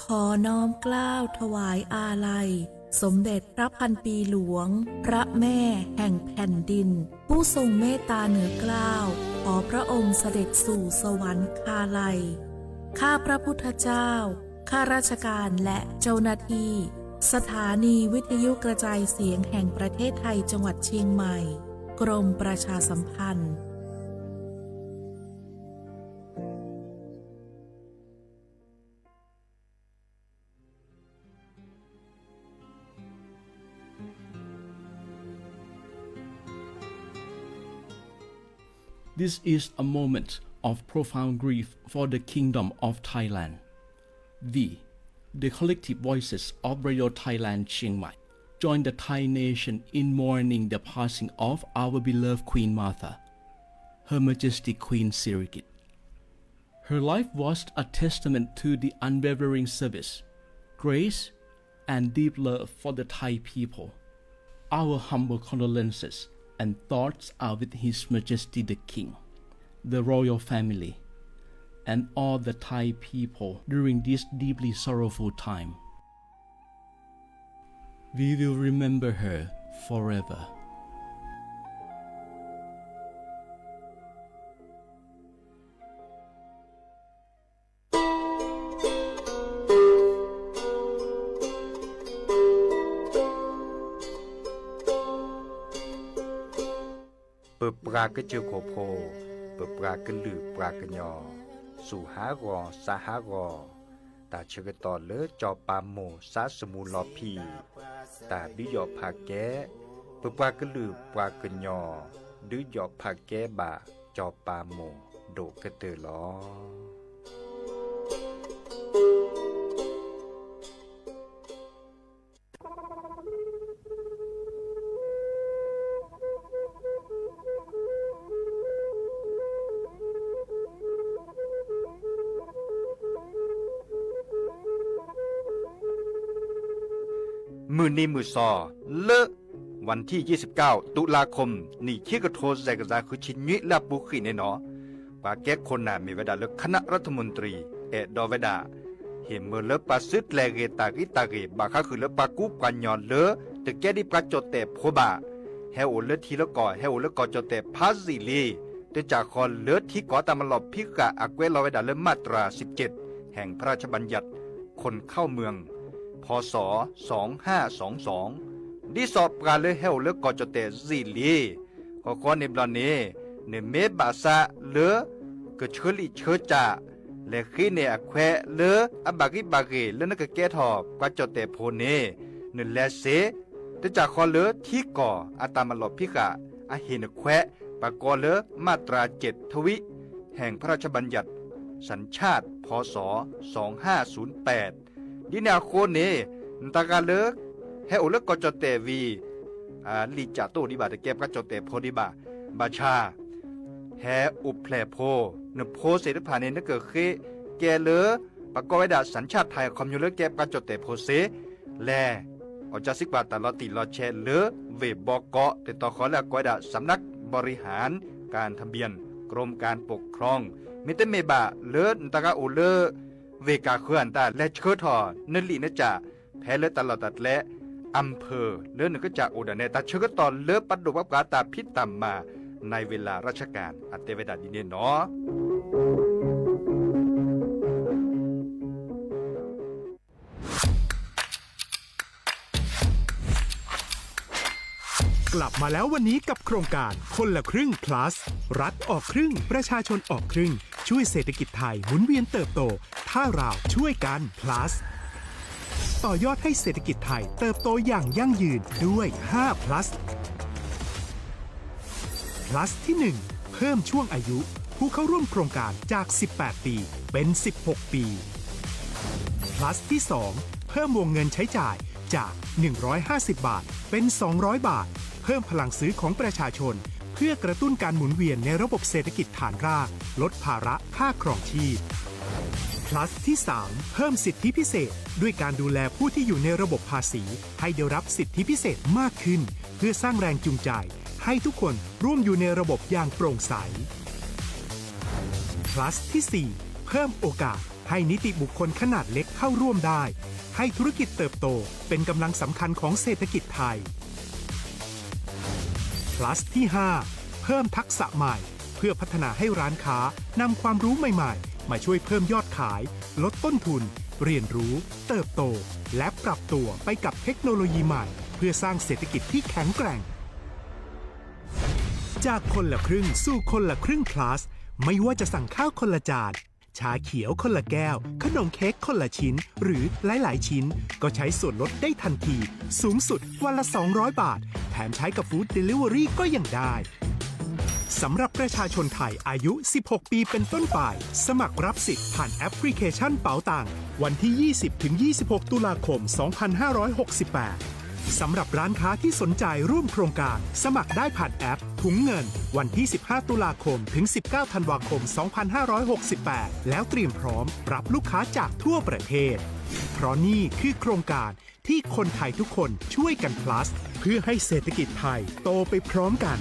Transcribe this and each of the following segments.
ขอน้อมเกล้าถวายอาลัยสมเด็จพระพันปีหลวงพระแม่แห่งแผ่นดินผู้ทรงเมตตาเหนือเกล้าขอพระองค์เสด็จสู่สวรรคาลัยข้าพระพุทธเจ้าข้าราชการและเจ้าหน้าที่สถานีวิทยุกระจายเสียงแห่งประเทศไทยจังหวัดเชียงใหม่กรมประชาสัมพันธ์ This is a moment of profound grief for the Kingdom of Thailand. We, the collective voices of Radio Thailand Chiang Mai, join the Thai nation in mourning the passing of our beloved Queen Martha, Her Majesty Queen Sirikit. Her life was a testament to the unwavering service, grace, and deep love for the Thai people. Our humble condolences and thoughts are with His Majesty the King, the royal family, and all the Thai people during this deeply sorrowful time. We will remember her forever.เปิดปรากเจอโคโพเปิดปรากลือปรากยอสู่หากอสาหากอตาเชกตอเลจอปามโมสาสมูลอพีตาดิยอภาแกเปิดปรากลือปรากยอดิยอภาแกบาจอปามโมโดกเตลอมือนี้มือซอเลอะวันที่29ตุลาคมนี่คิกโทแซกซาคือชิญิลาบุขีเนเนาะปาแก้คนน่ะมีเวลาเลือกคณะรัฐมนตรีดอเวดาเห็นเมื่อเลือกปาซึดแลเกตากิตาเกบาคาคือเลือกปากุปัญญอนเลอแต่แก้ดิปาจดแต่โพบาเฮโอเลทีละก่อเฮโอเลก่อจดแต่พาซิลีแต่จากคอนเลือที่ก่อตามมาหลบพิกะอักเวลอเวดาเลือมาตรา17แห่งพระราชบัญญัติคนเข้าเมืองพศ2522ดิสอบการเลเฮลเลกอจเตซิลีก็ขอในบลาเนเนเมบาซาเลกเชลิเชจาและขีเนอแควเลอบากิบาเกเลนกแกทอกว่าจเตโพเนเนเลเซแต่จากคอเลที่ก่ออาตามลอพิกะอาเฮนแควปากอเลมาตรา7ทวิแห่งพระราชบัญญัติสัญชาติพศ2508ดินาโคเนตากาเลเฮโอเลกอจเตวีลิจาโตดิบาตะเก็บกะจเตโพดิบาบาชาแฮอุเพลโพเนโพเสตผาเนนเกเคแกเลปากอไวดาสัญชาติไทยคอมยูเลเก็บกะจเตโพเสแลอจาสิกบาตลอติลอแชเลเวบอกอติตอขอและกอไวดาสำนักบริหารการทะเบียนกรมการปกครองมิเตเมบาเลตากาโอเลเวกาเคลื่อนตาและเชิดทอนลีนจ่าแพ้เลตลอดตัดและอำเภอเลื่อนก็จะอุดรเนตาเชิดตอนเลือปัดดุวับกาตาพิษตามมาในเวลาราชการอัตเตเวดาดินเนาะกลับมาแล้ววันนี้กับโครงการคนละครึ่ง plus รัฐออกครึ่งประชาชนออกครึ่งช่วยเศรษฐกิจไทยหมุนเวียนเติบโตถ้าเราช่วยกัน plus ต่อยอดให้เศรษฐกิจไทยเติบโตอย่างยั่งยืนด้วย5 plus plus ที่1เพิ่มช่วงอายุผู้เข้าร่วมโครงการจาก18ปีเป็น16ปี plus ที่2เพิ่มวงเงินใช้จ่ายจาก150บาทเป็น200บาทเพิ่มพลังซื้อของประชาชนเพื่อกระตุ้นการหมุนเวียนในระบบเศรษฐกิจฐานรากลดภาระค่าครองชีพ plus ที่3เพิ่มสิทธิพิเศษด้วยการดูแลผู้ที่อยู่ในระบบภาษีให้ได้รับสิทธิพิเศษมากขึ้นเพื่อสร้างแรงจูงใจให้ทุกคนร่วมอยู่ในระบบอย่างโปร่งใส plus ที่4เพิ่มโอกาส ให้นิติบุคคลขนาดเล็กเข้าร่วมได้ให้ธุรกิจเติบโตเป็นกำลังสำคัญของเศรษฐกิจไทย plus ที่ 5 เพิ่มทักษะใหม่เพื่อพัฒนาให้ร้านค้านำความรู้ใหม่ๆมาช่วยเพิ่มยอดขายลดต้นทุนเรียนรู้เติบโตและปรับตัวไปกับเทคโนโลยีใหม่เพื่อสร้างเศรษฐกิจที่แข็งแกร่งจากคนละครึ่งสู่คนละครึ่ง plus ไม่ว่าจะสั่งข้าวคนละจานชาเขียวคนละแก้วขนมเค้กคนละชิ้นหรือหลายๆชิ้นก็ใช้ส่วนลดได้ทันทีสูงสุดวันละ200 บาทแถมใช้กับฟู้ดเดลิเวอรี่ก็ยังได้สำหรับประชาชนไทยอายุ 16 ปีเป็นต้นไปสมัครรับสิทธิ์ผ่านแอปพลิเคชันเป๋าตังวันที่ 20-26 ตุลาคม 2568 สำหรับร้านค้าที่สนใจร่วมโครงการสมัครได้ผ่านแอปถุงเงินวันที่ 15 ตุลาคม ถึง 19 ธันวาคม 2568 แล้วเตรียมพร้อมรับลูกค้าจากทั่วประเทศ เพราะนี่คือโครงการที่คนไทยทุกคนช่วยกัน plus เพื่อให้เศรษฐกิจไทยโตไปพร้อมกัน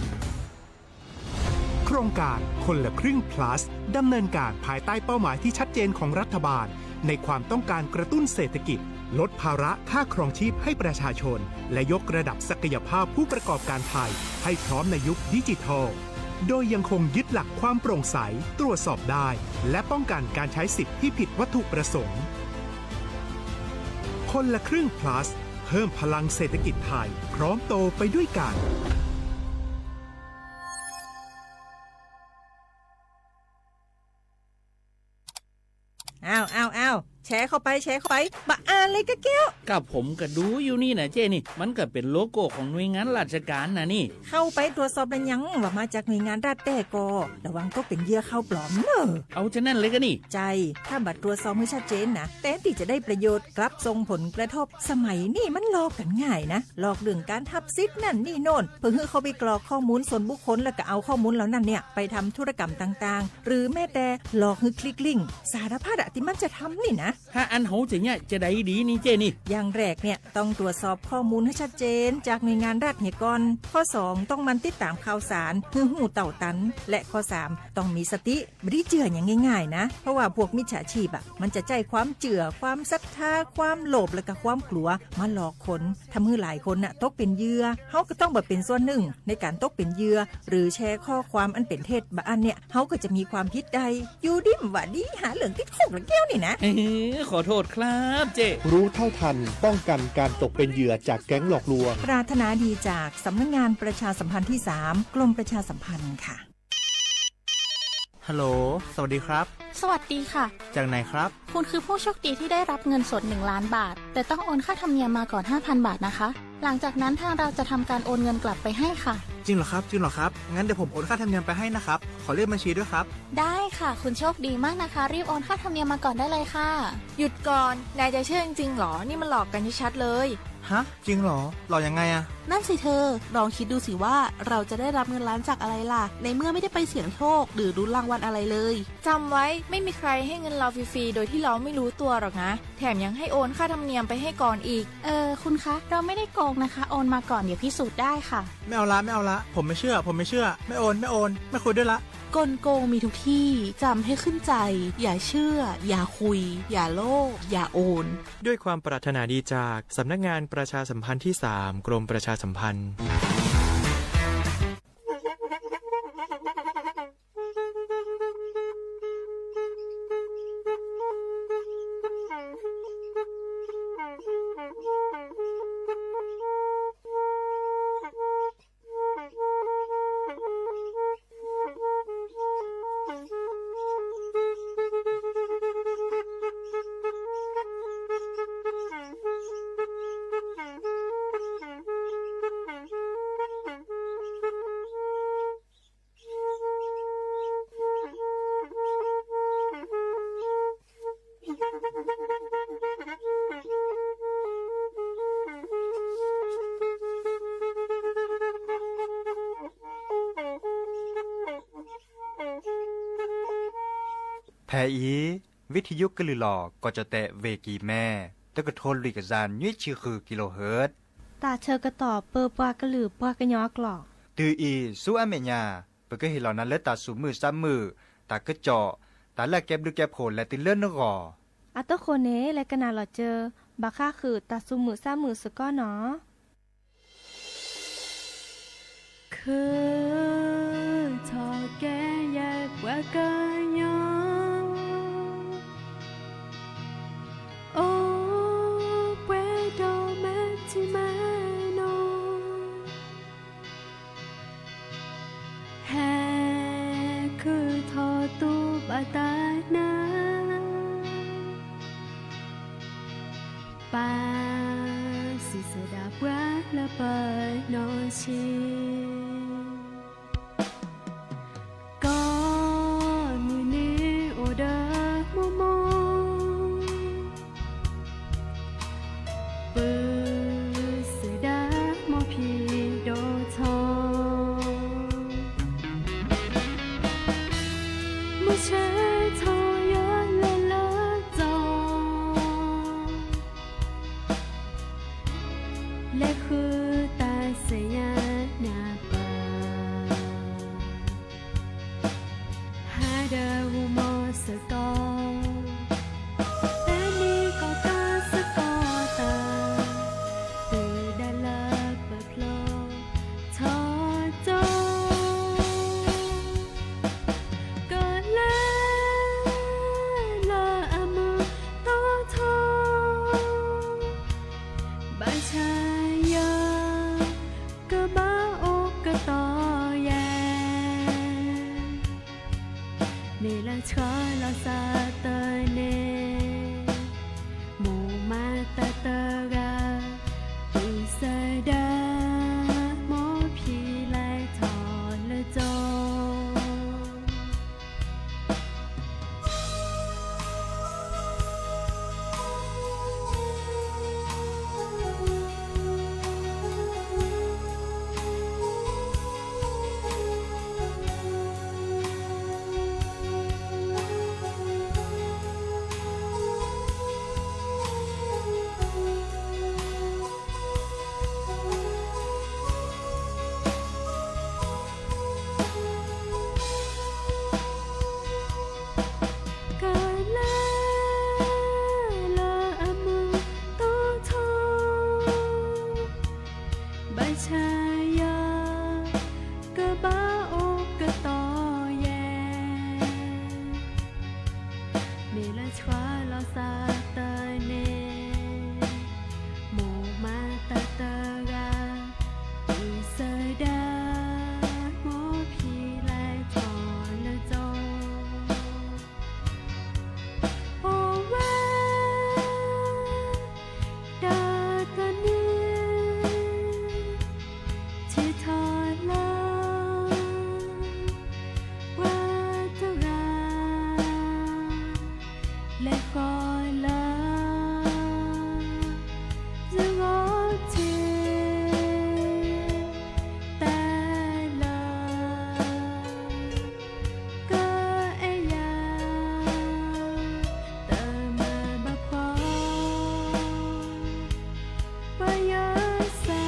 โครงการคนละครึ่ง plus ดำเนินการภายใต้เป้าหมายที่ชัดเจนของรัฐบาลในความต้องการกระตุ้นเศรษฐกิจลดภาระค่าครองชีพให้ประชาชนและยกระดับศักยภาพผู้ประกอบการไทยให้พร้อมในยุคดิจิทัลโดยยังคงยึดหลักความโปร่งใสตรวจสอบได้และป้องกันการใช้สิทธิที่ผิดวัตถุประสงค์คนละครึ่ง plus เพิ่มพลังเศรษฐกิจไทยพร้อมโตไปด้วยกันอ้าวแชร์เข้าไปบะอ่านเลยกะแก้ว กับผมก็ดูอยู่นี่นะเจ้นี่มันก็เป็นโลโก้ของหน่วยงานราชการนะนี่ เข้าไปตรวจสอบเป็นยังว่ามาจากหน่วยงานรัฐแต่ก็ระวังก็เป็นเหยื่อเข้าปลอมเนอะ เอาจะนั่นเลยก็นี่ใจถ้าบัตรตรวจสอบให้ชัดเจนนะแต่ที่จะได้ประโยชน์กลับส่งผลกระทบสมัยนี่มันหลอกกันง่ายนะหลอกเรื่องการทับซิทธิ์นั่นนี่โน่นเพื่อให้เขาไปกรอกข้อมูลส่วนบุคคลแล้วก็เอาข้อมูลเหล่านั้นเนี่ยไปทำธุรกรรมต่างๆหรือแม้แต่หลอกให้คลิกลิงก์สารพัดอะที่มันจะทำนี่นะ ถ้าอันเฮาจะเนี่ยจะได้ดีนี่เจ้นี่อย่างแรกเนี่ยต้องตรวจสอบข้อมูลให้ชัดเจนจากหน่วยงานรัฐเหียก่อนข้อ2ต้องมันติดตามข่าวสารฮือหูเต่าตันและข้อ3ต้องมีสติไม่ได้เจืออย่างง่ายๆนะเพราะว่าพวกมิจฉาชีพอ่ะมันจะใจความเจือความศรัทธาความโลภและก็ความกลัวมาหลอกคนทำให้หลายคนน่ะตกเป็นเหยื่อเฮาก็ต้องแบบเป็นส่วนหนึ่งในการตกเป็นเหยื่อหรือแชร์ข้อความอันเป็นเท็จบะอันเนี่ยเฮาก็จะมีความผิดใดอยู่ดิมว่าดีหาเหลืองติดคุกแล้วแก้วนี่นะขอโทษครับเจ้รู้เท่าทันป้องกันการตกเป็นเหยื่อจากแก๊งหลอกลวงปรารถนาดีจากสำนักงานประชาสัมพันธ์ที่3กรมประชาสัมพันธ์ค่ะฮัลโหลสวัสดีครับสวัสดีค่ะจากไหนครับคุณคือผู้โชคดีที่ได้รับเงินสด1 ล้านบาทแต่ต้องโอนค่าธรรมเนียมมาก่อน 5,000 บาทนะคะหลังจากนั้นทางเราจะทำการโอนเงินกลับไปให้ค่ะจริงเหรอครับงั้นเดี๋ยวผมโอนค่าธรรมเนียมไปให้นะครับขอเลขบัญชีด้วยครับได้ค่ะคุณโชคดีมากนะคะรีบโอนค่าธรรมเนียมมาก่อนได้เลยค่ะหยุดก่อนนายจะเชื่อจริงๆหรอนี่มันหลอกกันชัดๆเลยฮะจริงเหรอหลอกยังไงอะนั่นสิเธอลองคิดดูสิว่าเราจะได้รับเงินล้านจากอะไรล่ะในเมื่อไม่ได้ไปเสี่ยงโชคหรือรุ้นรางวัลอะไรเลยจำไว้ไม่มีใครให้เงินเราฟรีๆโดยที่เราไม่รู้ตัวหรอกนะแถมยังให้โอนค่าธรรมเนียมไปให้ก่อนอีกคุณคะเราไม่ได้โกงนะคะโอนมาก่อนเดี๋ยวพิสูจน์ได้ค่ะไม่เอาละผมไม่เชื่อไม่โอนไม่คุยด้วยละกลโกงมีทุกที่จำให้ขึ้นใจอย่าเชื่ออย่าคุยอย่าโลภอย่าโอนด้วยความปรารถนาดีจากสำนักงานประชาสัมพันธ์ที่3กรมประชาสัมพันธ์แพอีวิทยุกลือหลอกก็จะแตะเวกีแม่ตะกะโทนลิกจานยี่ชื่อคือกิโลเฮิรตซ์ตาเชอกระตอบเปอปากระหลือปากระยอกหลอกตืออีสู้อเมญาเปก็เห็นเหล่านั้นและตาสูมือซ้ำมือตากระเจาะ แต่แลกเก็บดูเก็บโผลและติเลื่อนนึกออัตโตโคเนและกนาหลอเจอบาค่าคือตัดซุมือซ้ามือสก้อเนาะคือทอแกอยากว่ากันยอโอ้เปโดแมทิมาโนแฮคือทอตูบาตานาปาสิสดาบวะละปะโนชิก็มือนี้โอเดอโมโมปืสดาโมพีโดทองมุเชทอยะละละจองและคือตาเสียนาปาหาเดาหูมอสกอแต่นี่ก็กาสกอตาตือได้ละเปิดโลทอจอก็ละละอามือโตทอบาชายาก็บ้าอกก็ต่อแยเนละชอละซาเตเนหมูมาตาเตราปุสดาโมพีไลทอละจอชายาก็บ้าอกก็ต่อแยเมละชวาลอซาเตเนโมมาตาเตราอุสดาโมพีไลทอละจอโอเวดาตานีและคอยลาจะงอเทแต่ละก็เอยาแต่มาบ่พอว่ายาสา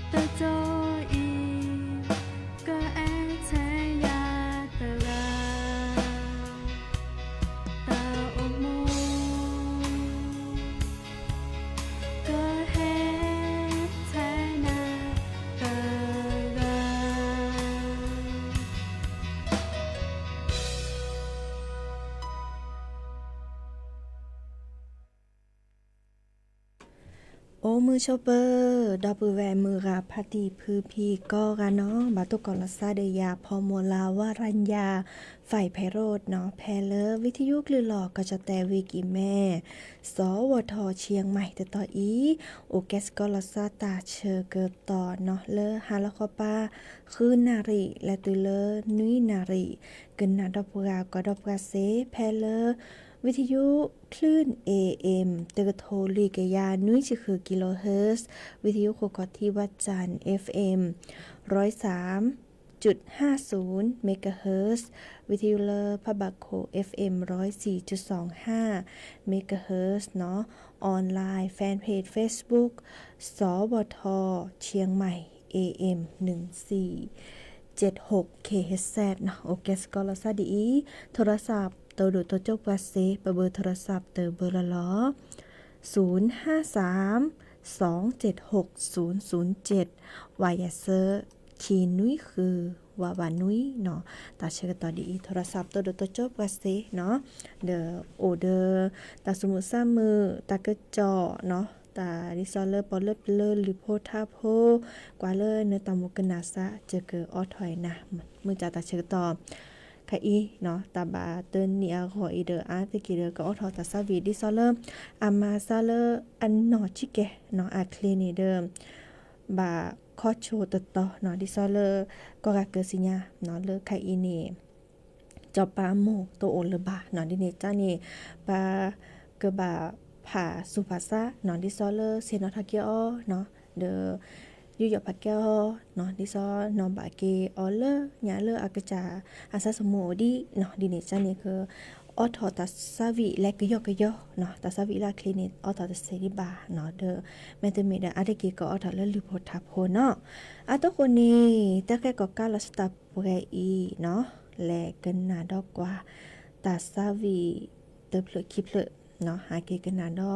แต่โจอีก็แอแทยาตราโอมือโชเปอร์ดอบูแวมือราพัติพือพีก็กันเนาะบาตุกอลซาเดียพอมัวลาวารัญญาฝ่ายไพโรดเนาะแพเลอวิทยุกลือหลอกก็จะแต่วิกิแม่สวทเชียงใหม่แต่ต่ออีโอเกสกอลซาตาเชอเกิดต่อเนาะเลอฮาลคอปาคือนารีและตุเลอนุยนารีกึนนาดอปรากอดอปราเซแพเลอวิทยุคลื่น AM เตอร์โทลีกยานุ้ยชื่อคือกิโลเฮิรตซ์วิทยุโคกอที่วัดจันทร์ FM 103.50 เมกะเฮิรตซ์วิทยุเลอพะบักโค FM 104.25 เมกะเฮิรตซ์เนาะออนไลน์แฟนเพจ Facebook สวทเชียงใหม่ AM 14 76 kHz เนาะโอเคสกอลซาดีโทรศัพท์ตัวดูตัวจบว่าเซเบอร์โทรศัพท์เตอเบอร์ละล้อ053 276 007วายเซอร์คีนุ้ยคือวานุ้ยเนาะตาเชื่อต่อดีโทรศัพท์ตัวดูตัวจบว่าเซเนาะเดอโอเดอร์ตาสมุดซ้ำมือตากระจอเนาะตาดิซอลเลอร์ปอลเลอร์เลอร์หรือโพธาโพกว่าเลอร์เนื้อตามุกนาซะเจอเกอออถอยนะมือจ่าตาเชื่อต่อค่ะอีเนาะตาบาเตินเนียขออีเดออาตะกี้เดอก็ออทอตาซาวีดิซอลเลอร์อามาซาเลอร์อันนอชิเกเนาะอาคลินีเดิมบาคอโชตต่อเนาะดิซอลเลอร์ก็กะเกอสิญาเนาะเลอค่ะอีนี่จอปาโมโตโอเลบาเนาะดิเนจ้านี่บาเกบาผ่าสุภาษาเนาะดิซอลเลอร์เซนอทาเกียอเนาะเดอยูยอพักแก้วเนาะดิซอนอมบาเกออเลอร์ญาเลออากจาอาซาสโมดีเนาะดิเนจ้านี่คือออทอตัสซาวิและกยอกยอเนาะตัสซาวิลาคลินิกออทอตัสเซริบาเนาะเดอแมนเตเมดาอาเดกิก็ออทอเลอร์ลิโพทับโพเนาะอาตคนนี้ตะแกก็กาลสตาปเรอีเนาะและกันนาดอกกว่าตัสซาวิเตอเพลคิเพลเนาะหาเกกันนาดอ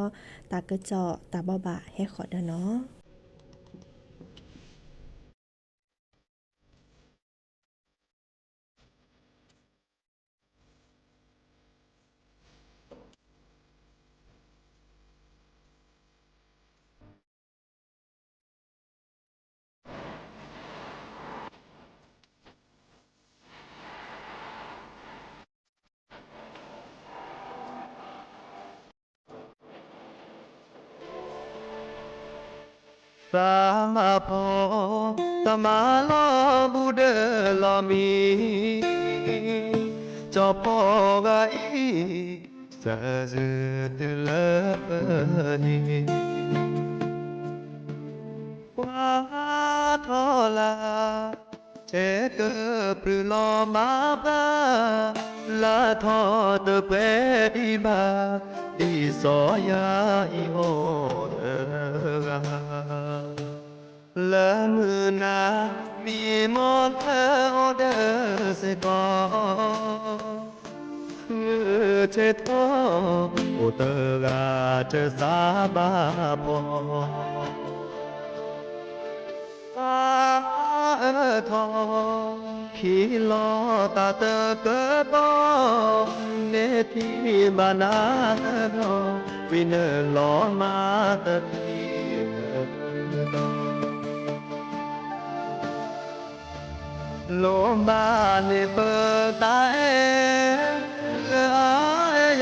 ตากระเจาะตาบ่บะให้ขอเด้อเนาะสามาพอตมาลอบูเดลอมีจอพอกะอีสะซึตเลนีว่าทอลาเจเกปรือลอมาบาลาทอเตเปอีบาอีสอยาอีโอเดละมือนามีมอนเธอเดสกอเจทอโอเตกาเจสาบาพอทอขีลอตาเตเกบอเนทีบานาโนวินลอมาตทีโลมาเนเปตาเอ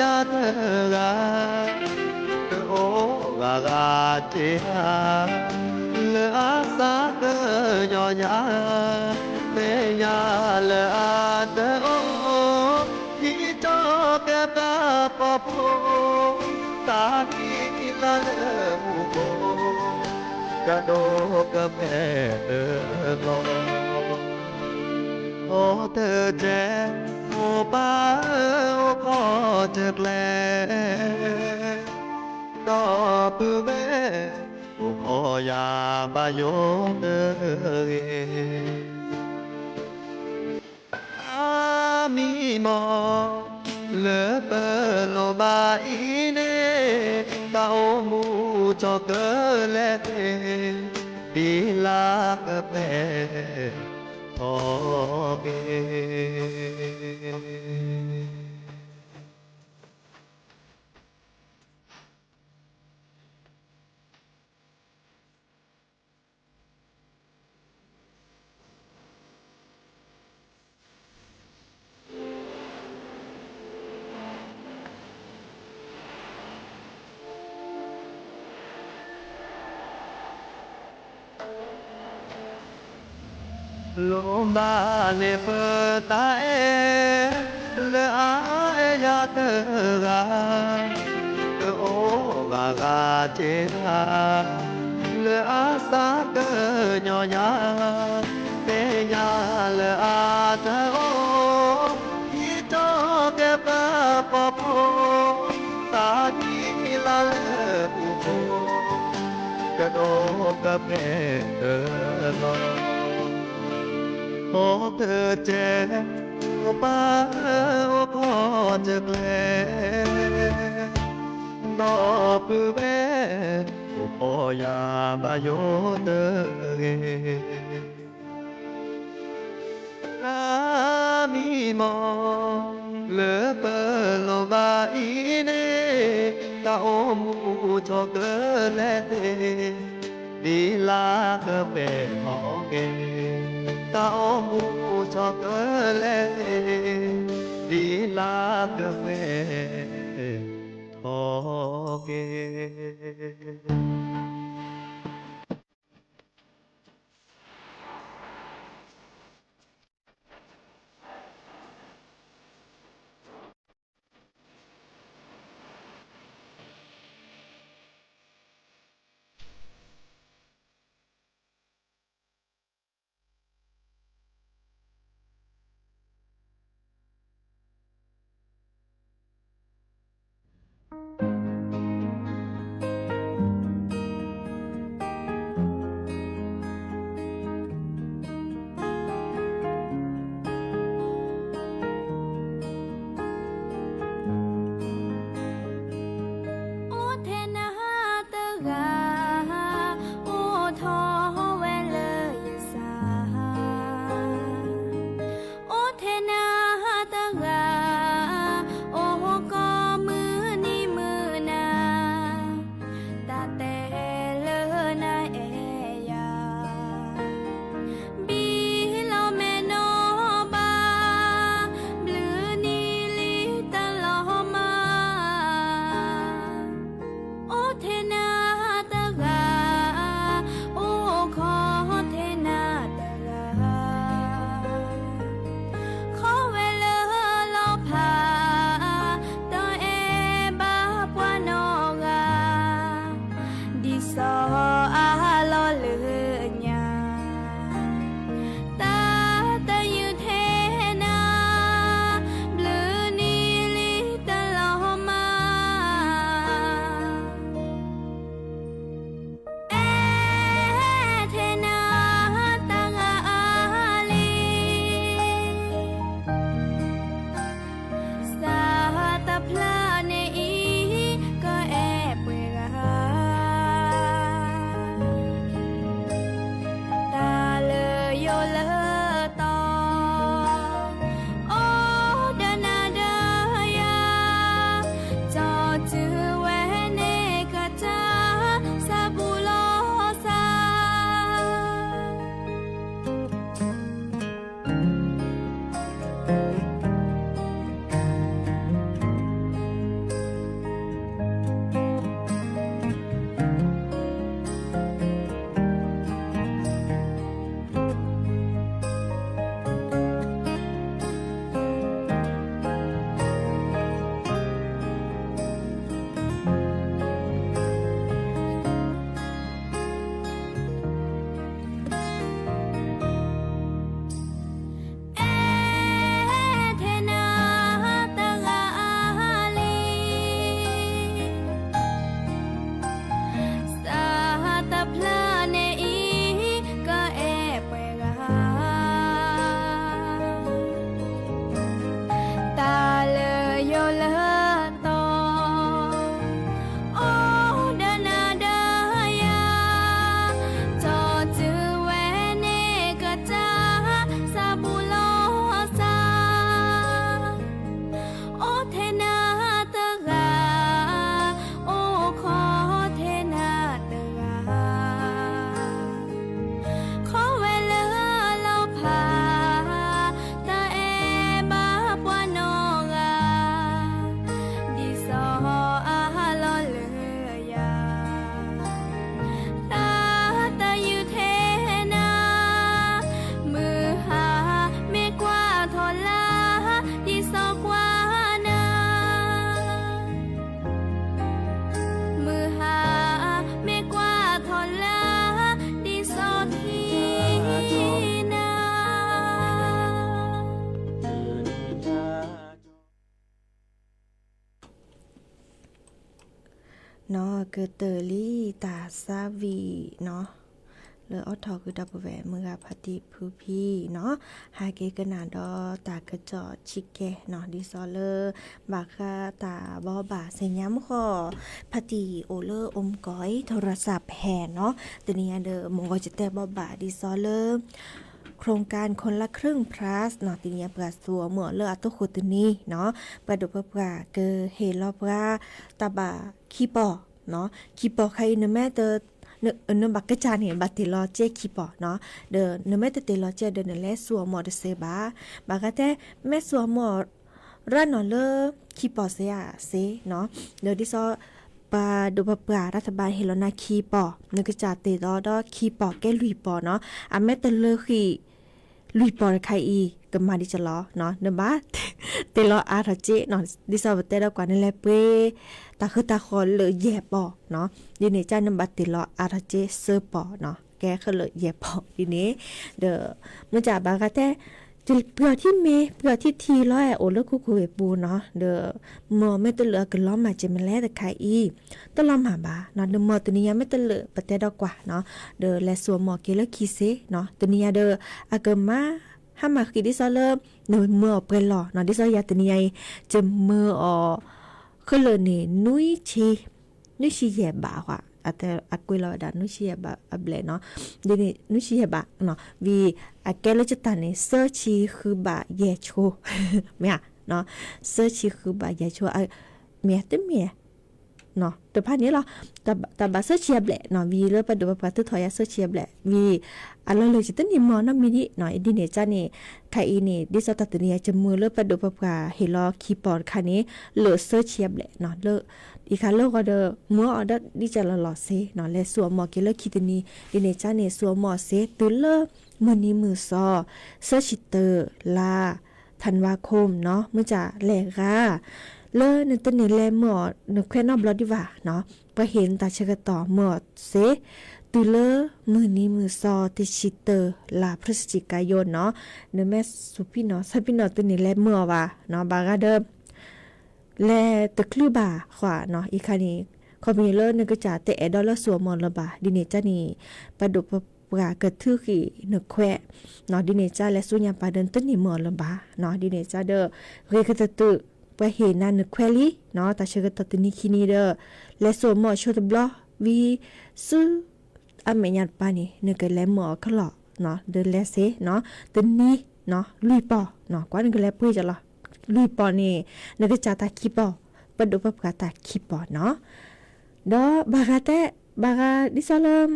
ยาเธอกาโอกากาเจียเลอาสาเกยอยาเมยาเลอาเตโอที่จอเกปาปอโพตากีลาเลอุโบกะโดกะเพเตโลโอเธอเจโอป้าโอขอเจ็บแลก็เพื่อแม่โอขอยาบาโยเออามีมอเลเปโลบาอีเนตาโอมูจอเกเลเตดีลากะเปพอเกโลมาเนเปตาเอเลอาเอยาเตกาโอกากาเจราเลอาสาเกญอยาเปญาเลอาเตโออีโตเกปะปอโพตากีลาเลอุโบกะโดกะเปเตโล โอ้เธอเจ็บป้าโอ้พ่อจะแผลนอปือแม่โอ้ยาบาโยเตเกรามีมองเหลือเปโลบาอีเนตาโอมูชอเกเลเตดีลาเกเปหอเกตาโอมูชอเกเลเตดีลาเกเปหอเกเนาะเกอเตอรี่ตาซาวีเนาะ เลออทอคือดับแหวเมื่อพัติพือพี่เนาะหาเกกนาดอตากระจอชิเกเนาะดิซอเลบาคาตาบอบาเซย้ำขอพัติโอเลออมก้อยโทรศัพท์แห่เนาะตัวนี้เด้อมงก็จะแต่บอบาดิซอเลโครงการคนละครึ่ง plus เนาะทีนี้เปิดสัวเหมือเลออัตโคตัวนี้เนาะประดุประกาเกเฮลอปราตาบาคีปอเนาะคีปอใครเนแม่เตเนบักกะจานเห็นบัตติลอเจคีปอเนาะเดเนแม่เตลอเจเดเนเลสัวหมอเดเซบาบากะแต่แม่สัวหมอรันเนาะเลคีปอเสียเซเนาะเดดิซอปาดูปปารัฐบาลเฮลนาคีปอนึกจะเตดอคีปอแกลุยปอเนาะอะแม่เตเลคีลุยปอใครอีก็มาดิจะล้อเนาะเนบ้าเตลออาทเจเนาะดิซอเตดกว่านั่นแหละเปตาคือตาคอเลยแย่ปอเนาะดิเนจ้านำบัตติลออาทเจเซอร์ปอเนาะแกคือเลยแย่ปอดิเนเดมันจะบากะแต่เปลือที่เมเปลือที่ทีร้อยโอเลคุคุเวปูเนาะเดมอไม่ตะเหลือกันล้อมมาจะมันแล้วแต่ใครอีตะล้อมหาบาเนาะเดมอตัวนี้ยังไม่ตะเหลือปะแต่ดอกกว่าเนาะเดและสัวมอเกลคีเซเนาะตัวนี้เดอากมาห้ามาคือดิซอเลเนเมื่อเปหล่อเนาะดิซอยาตัวนี้จะเมื่อคือเลยนี่นุ้ยชีแย่บ่าวะแต่อกุยเราดันนุ้ยชีแย่บ่าเบลเนาะเดี๋ยวนี้นุ้ยชีแย่บ่าเนาะวีแกเลจะตันนี่เซอร์ชีคือบ่าแย่โชเมียเนาะเซอร์ชีคือบ่าแย่โชเมียเนาะตัวพันนี้เราแต่บาเซอร์เชียบแหละเนาะวีเลือประดูประตูถอยเซอร์เชียบแหละวีอะไรเลยจะต้องมีมอนะมินิเนาะดิเนจ้านี่ใครอีนี่ดิสตัตเนียจะมือเลือประดูประกาเฮลอคีย์บอร์ดคันนี้เหลือเซอร์เชียบแหละเนาะเลืออีกคันเลือกก็เดอมือออเดอร์ดิจะหล่อเซเนาะและสัวมอเกเลอร์คิดนี่ดิเนจ้านี่สัวมอเซตุเลอมือนี้มือซอเซอร์ชิเตอร์ลาธันวาคมเนาะมือจะแหลกาเลนตัวนี้แลหมอเนแค่นอบลอดีว่าเนาะไปเห็นตาเชกต่อหมอเซตุเลมือนี้มือซอติชิเตอร์ลาพฤศจิกายนเนาะเนแม่สุพี่เนาะซาพี่เนาะตัวนี้แลหมอว่าเนาะบากาเดิมแลตะคลือบาขวาเนาะอีคานี้คอมมิเลอร์นึกจะเตะดอลลาร์สัวมอนละบาดิเนจ้านี่ประดุปปราเกิดทื่อขี่เนแควเนาะดิเนจ้าและสุญญาปาเดินต้นนี่มอนละบาเนาะดิเนจ้าเด้อเรคตะตุไปเห็นนั่นนึกแควลีเนาะแต่เชื่อตัดนี้คินีเด้อและสวมหมอชดบล็อกวีซื้ออเมยันปานี่นึกกันแล้วหมอเขาหล่อเนาะเดินแล้วเซเนาะตัวนี้เนาะลุยปอเนาะกว่านึกกันแล้วปุ้ยจะหรอลุยปอนี่นึกจะตาคีปอประดูประกาศตาคีปอเนาะดอบากาเตบากาดิซาลม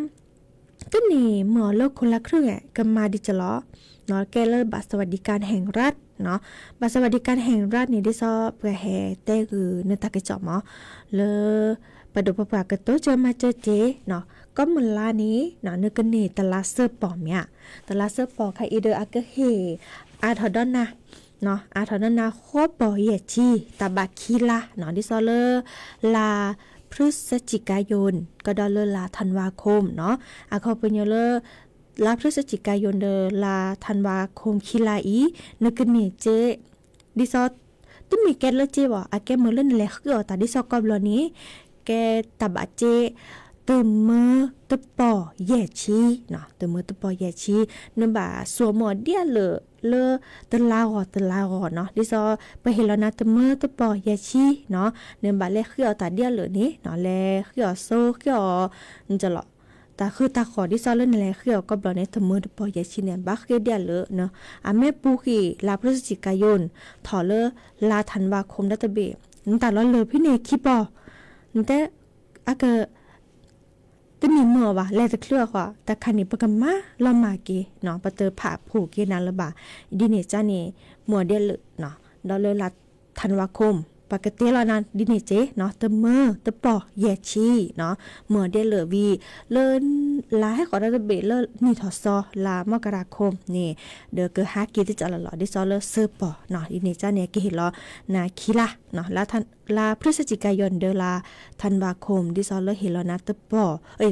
ตัวนี้หมอโลกคนละครึ่งก็มาดิจะล้อเนาะแกเลยบัตรสวัสดิการแห่งรัฐเนาะบัตรสวัสดิการแห่งรัฐนี่ได้ซอเพื่อแห่แต่คือเนื้อตากระจอกหมอเลยประดูประกาศกระโตเจอมาเจอเจเนาะก็เหมือนลานี้เนาะเนื้อกันนี่ตลาดเสื้อปอมเนี่ยตลาดเสื้อปอใครอีเดอร์อากเฮอาทอดอนนะเนาะอาทอดอนนะโคปอเยจีตาบาคีลาเนาะดิซอเลลาพฤศจิกายนก็ดอลลาธันวาคมเนาะอาเขาเป็นเลลาพฤศจิกายนเดลาธันวาคมคิลาอีนึกนี่เจดิซอตุ้มีแกเลเจบ่อาแกมือเล่นแลคือตาดิซอกอบลอนี้แกตาบะเจตึมมือตะปอแย่ชีเนาะตึมมือตะปอแย่ชีนึบ่าสัวหมอเดียเลตะลาวเนาะดิซอไปเห็นแล้วนะตึมมือตะปอแย่ชีเนาะนึบ่าแลคือตาเดียเลยนี่เนาะแลคือโซคือมันจะหรอตาคือตาขอที่ซ้อนเล่นอะไรคือก็บลอในทมือปอยาชิเนบักเกเดียเลเนาะอาแม่ปูกีลาพฤศจิกายนถอเลลาธันวาคมดัตเบนั่นแต่ละเลยพี่เนคิปอนั่นแต่อาเกตัวนี้เมื่อวะแลจะเคลือกว่าแต่คันนี้ปกมาลอมาเกเนาะปะเตอผ่าผูกเกนันละบาดิเนจ้านี่มัวเดียเลเนาะดอลลาธันวาคมปกติแล้วนะดิเนเจเนาะตะเมอตะปอแยชีเนาะเมื่อเดเลวีเลินลาให้ขอระเบเลินี่ทอซอลามกราคมนี่เดอเกอฮากีที่จะหล่อดิซอเลเซอร์ปอเนาะดิเนจ้าเนี่ยกิเห็นล้อนาคีละเนาะ ลาพฤศจิกายนเดลาธันวาคมดิซอลเลอร์เฮลนาตปอ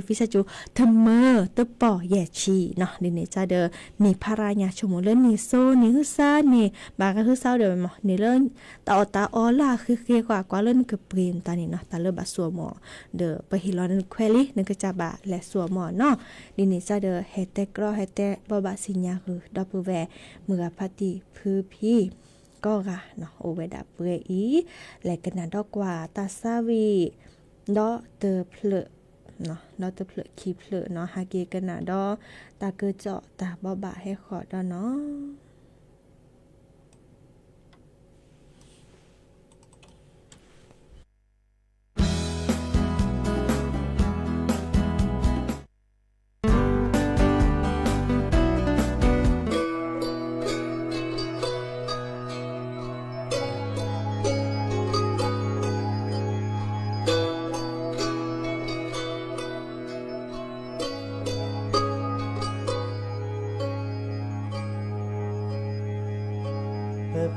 ฟิซาจูทัมเมอร์ตปอแยชีเนาะนี่จะเดนี่พารายาชมเลนี่โซนี่ฮึซานี่บากะฮึซาเดมนี่เล่นตาอตาออลาคือเกกว่าเล่นกเปรียนตานี่เนาะตาเลบาสัวหมอเดไปฮิลอนแควลินึกจะบะและสัวหมอเนาะนี่จะเดเฮเตกรอเฮเตบอบาสิญญาคือดอปแวเมื่อพาติพือพี่ก็กะเนาะโอเวดาเปรอีและกันนาดอกว่าตาซาวีดอเตอเพลเนาะดอเตอเพลคีเพลเนาะฮาเกกันนาดอตาเกเจาะตาบอบะให้ขอดอเนาะ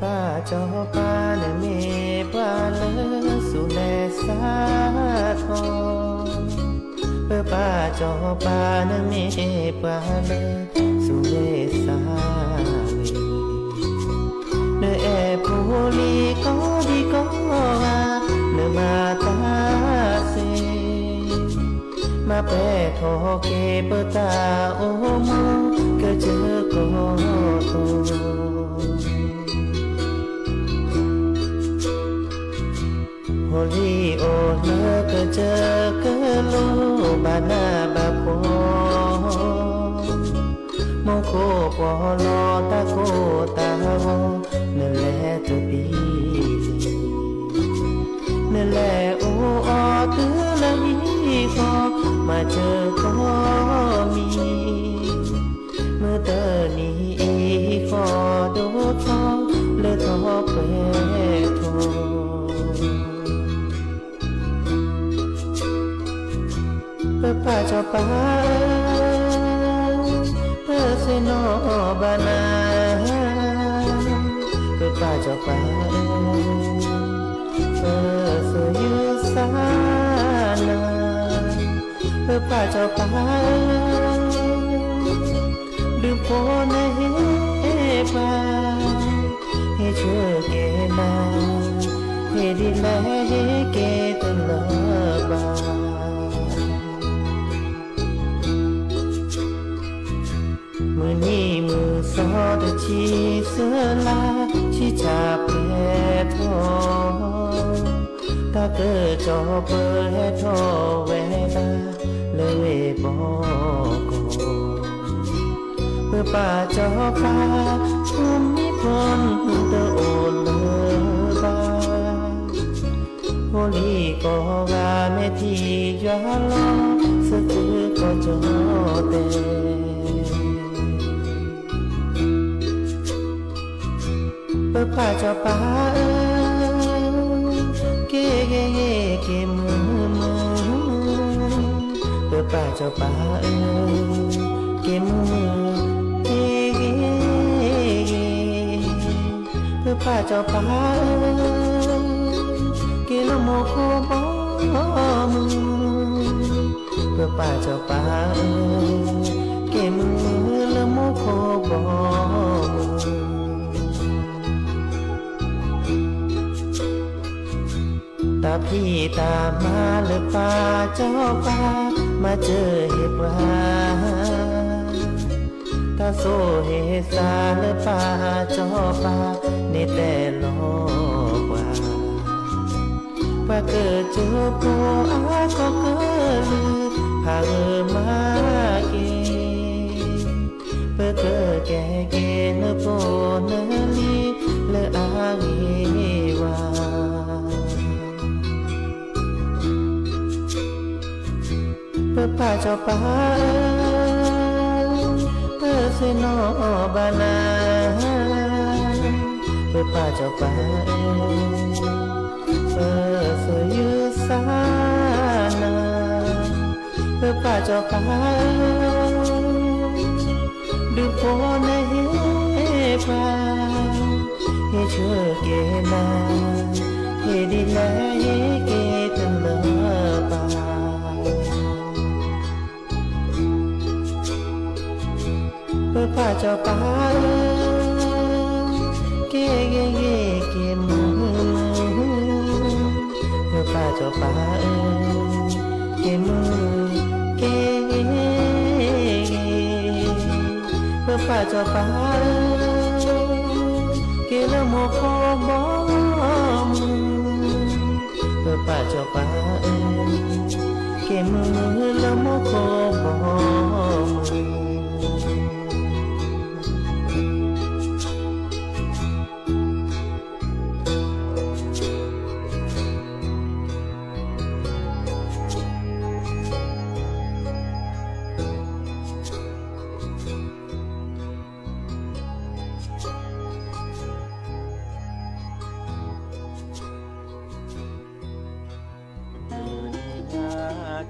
ป้าจอป้าเนเมป้าเลสุเลสาทองป้าจอป้าเนเมป้าเลสุเลสาเนเอพูลีก็ดีก็ว่าเนมาตาเซมาเปทอเกเปตาโอมก็เจอก็โตโฮลีโอเลก็เจอก็ลูบานาบาโปโมโคปอลอตาโกตาโวเนแลตุปีเนแลโอออตือละฮีก็มาเจอก็มีเมื่อเตอนี้ขอดูทองเลทอเปทอป้าจอป้าเซโนบานาป้าจอป้าเสยุสานาป้าจอป้าดูโพนเฮป้าเฮเชื่อเกนาเฮดิแลเฮเกตลบามือนี้มือสอดชีเสือลาชีชาเพทอตาเกิดจอเปิดทอเวลาเลยเวบอกเพื่อป่าจอฟ้าภูมิพลเตอโอนเลบาโฮลีก็กาเมทียาลอสะตือก็จอเตป้าจอป้าเกเกเกมือป้าจอป้าเกมือเกเกป้าจอป้าเกลโมโคบมือป้าจอป้าเกมือละโมโคบมือตาพี่ตามาเลป้าเจ้าป้ามาเจอเหตุว่าตาโซเหสาเลป้าเจ้าป้าในแต่ลอกว่าป้าเกิดเจอปูอาก็เกิดพามาเกเพื่อเกิดแก่เกเนโปเนลีเลอาเกว่าป้าจอป้าเซโนบานาป้าจอป้าเสยุสานาป้าจอป้าดูโพนเฮป้าเฮเชื่อเกนาเฮ เฮดีแลเฮเกตันเลอปาเพื่อป้าเจ้าป้าเกเกเกเกมือเพื่อป้าเจ้าป้าเกมือเกเพื่อป้าเจ้าป้าเกละโมโคบอมเพื่อป้าเจ้าป้าเกมือละโมโคบอม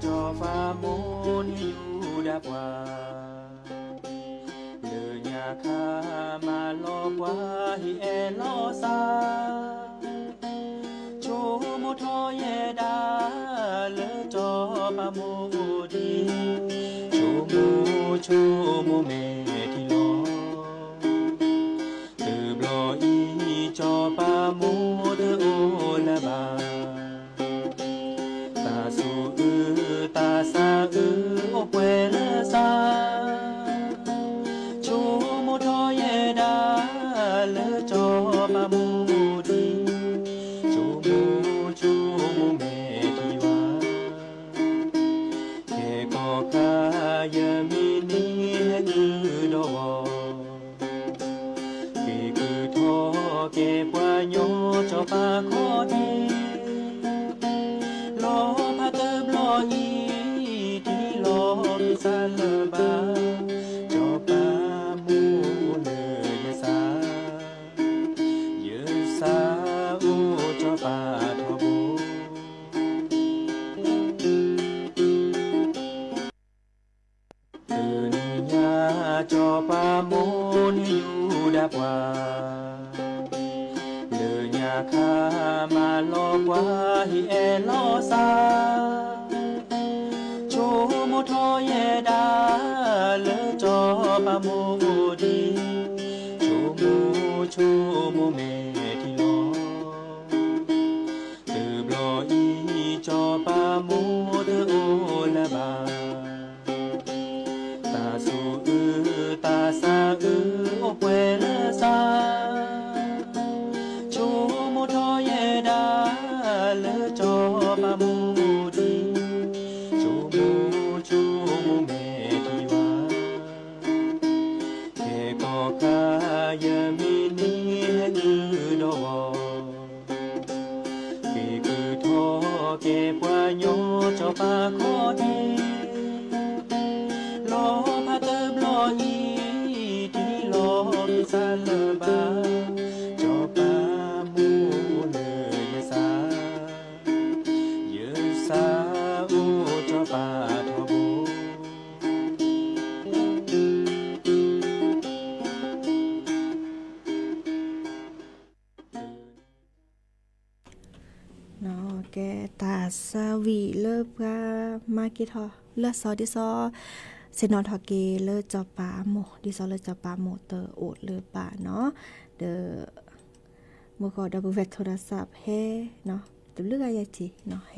จอฟ้ามูนอยู่ดับว่าเดินยาคามาลอกว่าให้แอลอซาโชโมทอเยดาเลจอปามูดีโชโมเมที่ลอตือบลออีจอปามูเดอโอละบาตาซาโอเวลซาโชโมทอเยดาเลจอปามูดีโชโมเมทิวาเคกอคายามินีเฮือดอเกคือทอเกปวาโยจอปาโคดีลอพาเติบลออีซาลบาจอปามูเนยซาเยซาอูจอปาทอบูตื่นยาจอปามูนอยู่ดับว่าเดินยาคามาลอกว่าให้แอลอซาโชโมทอเยดาเลจอปาโมดีโชโมเมที่ลอตือบลออีจอปาโมเดอโอละบาตาสูตาซาโอเวลซาโชโมทอเยดาเลจอปาโมดีโชโมเมทิวาเคกอคายามินีฮือดอเกคือทอเกปวาโยจอปาโคดีลอพาเติบลออีที่ลอกิซาลบาจอปามูเนยซาเยซาอูจอปาทอบูเนาะแกตาสวีเลิบกามากิทอเลือดซอดิซอเซนอนทอเกเลิศจอปาโมดิซอเลิศจอปาโมเตอร์โอดเลือป่าเนาะเดอเมื่อก่อนดับเบิลเวทโทรศัพท์เฮเนาะตัวเลือกอะไรจีเนาะเฮ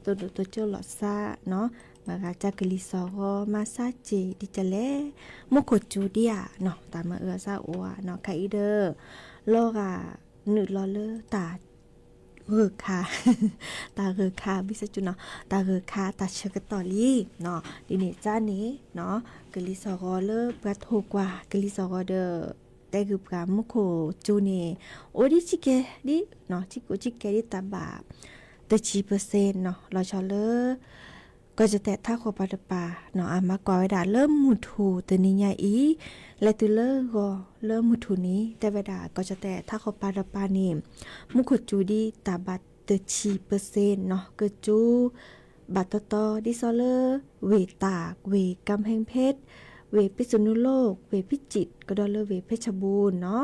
ตัวเจ้าหลอดซาเนาะมากาจากลิซอมาซาเจดิจะเล่มุกจูเดียเนาะตามมาซาโอเนาะไคเดอร์โลกาหนึดลอเลอตาเออค่ะตาเออค่ะบิสจุเนาะตาเออค่ะตาเชกตอลี่เนาะดินี่จ้านี้เนาะกลิซอเลอปะโทกว่ากลิซอเดอแต่คือปามุโคจูเนโอดิจิเกดิเนาะจิโกจิเกดิตาบาแต่10%เนาะเราชอเลอก็จะแตะท่าขวปาตปาเนาะมากว่าเวลาเริ่มมุทูตัวนี้ใหญ่อีและตัวเลอก็เริ่มมุทูนี้แต่เวลาก็จะแตะท่าขวปาตปานี่มุขจูดีตาบัด10%เนาะก็จูบัตตอดิซอเลอเวตากเวกำแพงเพชรเวพิษณุโลกเวพิจิตรก็ดอเลอเวเพชรบูรณ์เนาะ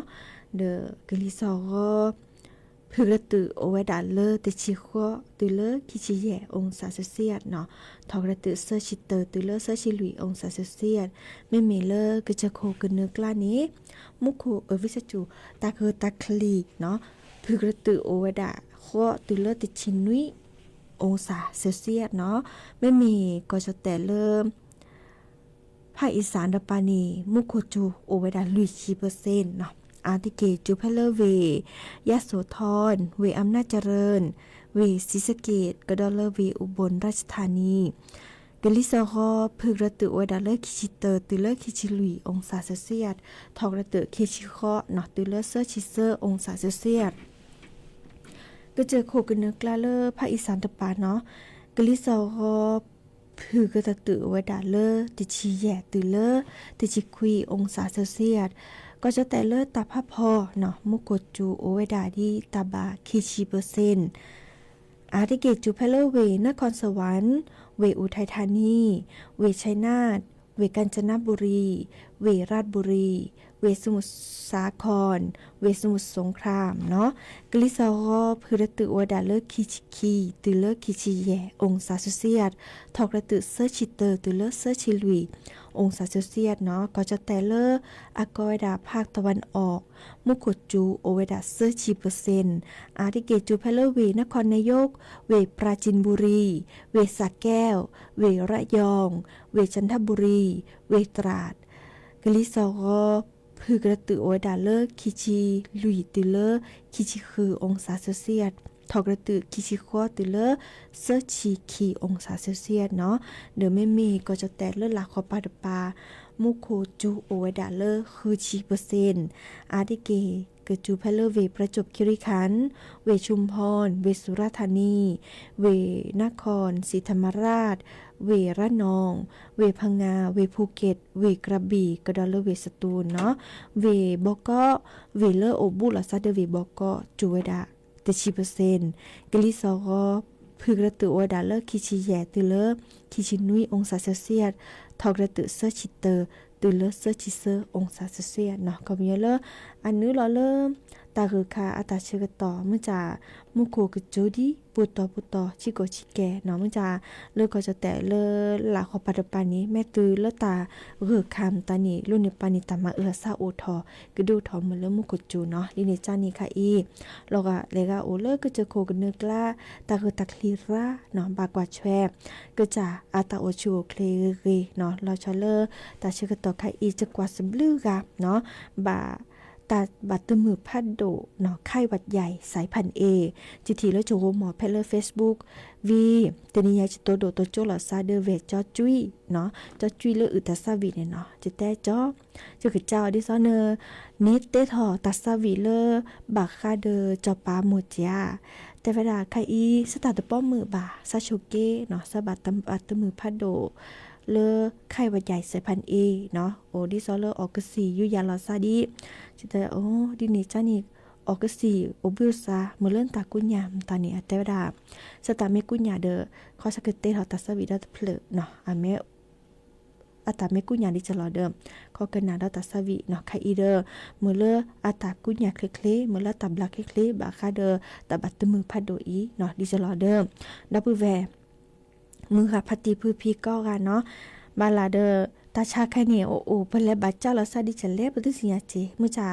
เดอกลิซอ พึกระตือโอเวดาเลอร์ติชิโคตุเลอร์คิชิเยองศาเซลเซียสเนาะทอกระตือเซอร์ชิเตอร์ตุเลอร์เซอร์ชิลุยองศาเซลเซียสไม่มีเลอร์ก็จะโคกันเนื้อกล้านี้มุโควิสจูตาเคอตาคลีเนาะพึกระตือโอเวดาโคตุเลอร์ติชินุยองศาเซลเซียสเนาะไม่มีก็จะแต่เริ่มภาคอีสานดปานีมุโคจูโอเวดาลุย10%เนาะอาติเกจูเพลเวยยโสธรเวอำนาจเจริญเวศรีสะเกษกระดอเลเวอุบลราชธานีกลิซอฮอพึกระตือโอเวดาเลคิชิเตอร์ตุเลคิชิลุยองศาเซลเซียสทอกระตือเคชิเคาะเนาะตุเลเซอร์ชิเซอร์องศาเซลเซียสก็เจอโคกันเนกลาเลอร์ภาคอีสานตะปาเนาะกลิซอฮอพึกระตือโอเวดาเลติชิแยตุเลติชิคุยองศาเซลเซียสก็จะแต่เลิศตาพะพอเนาะมุกจูโอเวดาดีตาบาคิชิ%อาทิเกตจูเพลเวนครสวรรค์เวอุทัยธานีเวชัยนาทเวกาญจนบุรีเวราชบุรีเวสมุทรสาครเวสมุทรสงครามเนาะกลิซาโรพือตือโอดาเลคิชิคีตือเลคิชิเยองศาเซลเซียสทอกระตือเซอร์ชิเตอร์ตือเลเซอร์ชิลุยองศาเซลเซียสเนาะก็จะแต่เลอากอยดาภาคตะวันออกมุขจูโอเวดาเซอร์ชิ%อาทิเกจูเพลเวนครนายกเวปราจินบุรีเวสระแก้วเวระยองเวจันทบุรีเวตราดกลิซาโรพึกระตือโอดาเลอร์คิชิลุยตุเลอร์คิชิคือองศาเซลเซียสทอกระตือคิชิโคตุเลอร์เซอร์ชิคีองศาเซลเซียสเนาะเดี๋ยวไม่มีก็จะแต่เลอร์ลาคอปาดปามุโคจูโอดาเลอร์คือ10%อาทิเกเกิดจูเพลเลอร์เวประจวบคีรีขันธ์เวชุมพรเวสุราษฎร์ธานีเวนครศรีธรรมราชเวระนองเวพังงาเวภูเก็ตเวกระบี่กระดอเลเวสตูลเนาะเวบอกอเวเลอโอบุลาซาเดเวบอกอจูเวดา10%กลิซอรพึกระตือโอดาเลคิชิแยตุเลคิชินุยองศาเซลเซียสทอกระตือเซอร์ชิเตอร์ตุเลเซอร์ชิเซอร์องศาเซลเซียสเนาะก็มีเลอันนี้เราเริ่มตาคือคาอัตาเชกต่อเมื่อจะมุโคกจูดีปุตตอชิโกชิแกเนาะเมื่อจะเลิกก็จะแต่เลิหลักของปัจจุบันนี้แม่ตือเลตาเรือคำตานี่รุ่นในปานิตามาซาโอทอกระดูทอมเริ่มมุโคจูเนาะดิเนจานี่ค่ะอีเราก็เลยก็โอเลิกก็จะโคกันเนื้อกล้าตาคือตาคลีราเนาะบากว่าแชบก็จะอาตาโอชูเคลเรเนาะเราชอเลอตาเชกต่อค่ะอีจะกว่าสมลือกะเนาะบาตาบัตรมือพัดโดเนาะไข้หวัดใหญ่สายพันธุ์ A จิทีแล้วโจโหมอเพลเลอร์ Facebook วีเตนิยาจิโตโดโตโจลอซาเดเวจอจุยเนาะจอจุยเลออึตาซาวีเนี่ยเนาะจิแต่จอจะคือเจ้าดิซอเนอนิเตทอตาซาวีเลอบาคาเดจอปาโมจาแต่เวลาไคอีสตาร์ตป้อมมือบาซาโชเกเนาะซาบัตตมือพัดโดเลอไข้หวัดใหญ่สายพันธุ์ A เนาะโอดิซอเลอออกกสียุยาลอซาดีจิแต่โอ้ดินี่จ้านี่ออกกสีโอบิลซาเมื่อเลื่อนตากุญญามตอนนี้แต่เวลาสตาเมกุญญาเดอคอสกเตเฮาตัสวิดาเพลเนาะอเมอัตาเมกุญญาดิจะรอเดิมคอกันนาดาตัสวิเนาะไคอีเดอเมื่อเลื่ออัตากุญญาเคลเมื่อเลื่อตับลักเคลบาคาเดอตาบัตมือพัดโดอีเนาะดิจะรอเดิมดับเบิลแวมือค่ะพัตติพือพีก็กันเนาะบาลาเดอตาชาแค่เนี่ยโอ้เปนแล้วบัดเจ้าเราซาดิจะเล็บตุสิยาเจเมื่อจะ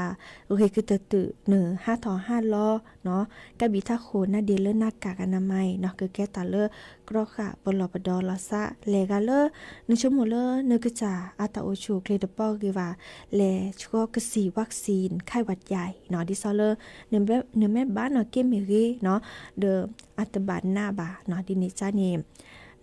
โอเคคือตื่น5 ถอ 5 ล้อเนาะกะบีท่าโคหน้าเดลเลอร์หน้ากากอนามัยเนาะคือแก้ตาเลอกรอกค่ะปลอปดอลาซาเลกาเลอ1 ชั่วโมงเลอนึกจะอาตาโอชูเคลดปอคือว่าแลชัวกสีวัคซีนไข้หวัดใหญ่เนาะดิซอเลอเนแม่บ้านเนาะเกมเมรีเนาะเดออัตบานหน้าบาเนาะดินิจานี่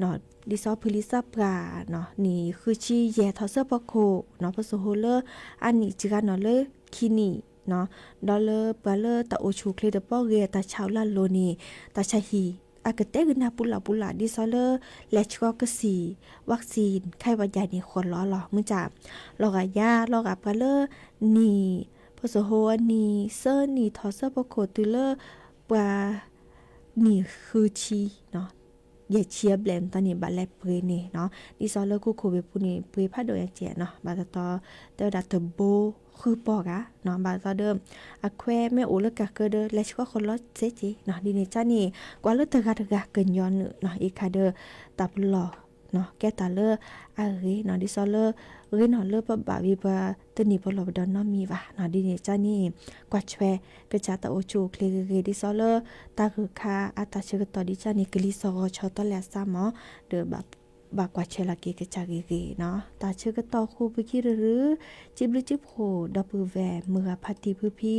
เนาะดิซอพลิซาปราเนาะนี่คือชีแยทอเซอร์ปอโคเนาะพอโซโฮเลอร์อันนี้จิกาเนาะเลคินีเนาะดอลเลอร์ปาเลอร์ตาโอชูเคลดปอเกตาชาวลาโลนีตาชาฮีอากาเตกนาปุลาดิซอเลอร์และชกกสีวัคซีนไข้หวัดใหญ่นี่คนล้อหรอมึงจะลอกายาลอกาปาเลอร์นี่พอโซโฮนี่เซอร์นี่ทอเซอร์ปอโคตุเลอร์ปานี่คือชีเนาะอย่าเชียร์แบลมตอนนี้บาแลเปรนี่เนาะดิซอเลอร์กูโคเวปูนี่เปรพาโดยเจเนาะบาตตอเตดัตโบ คือปอกะเนาะบาซอเดิมอะแควแม่โอเลกะเกเดและชก็คนลอเซจิเนาะดิเนจ้านี่กว่าเลตะกะเกินย้อนเนาะอีคาเดตับหลอเนาะแกตาเลอะเรเนาะดิซอเลเรเนาะเลปะบาวิบาตนี่ปลอบดอนเนาะมีวะเนาะดิเนจ้านี่กว่าแชกะจาตะโอจูเคเลเรดิซอเลตาคือคาอาตาชกตอดิจ้านี่กลิซอชอตแลซามอเดบากว่าเชลาเกกะจากเกเนาะตาชื่อก็ต่อคูไปคิหรือจิบหรือจิบโหดับเบิลแวเมื่อพัดทีพื้พี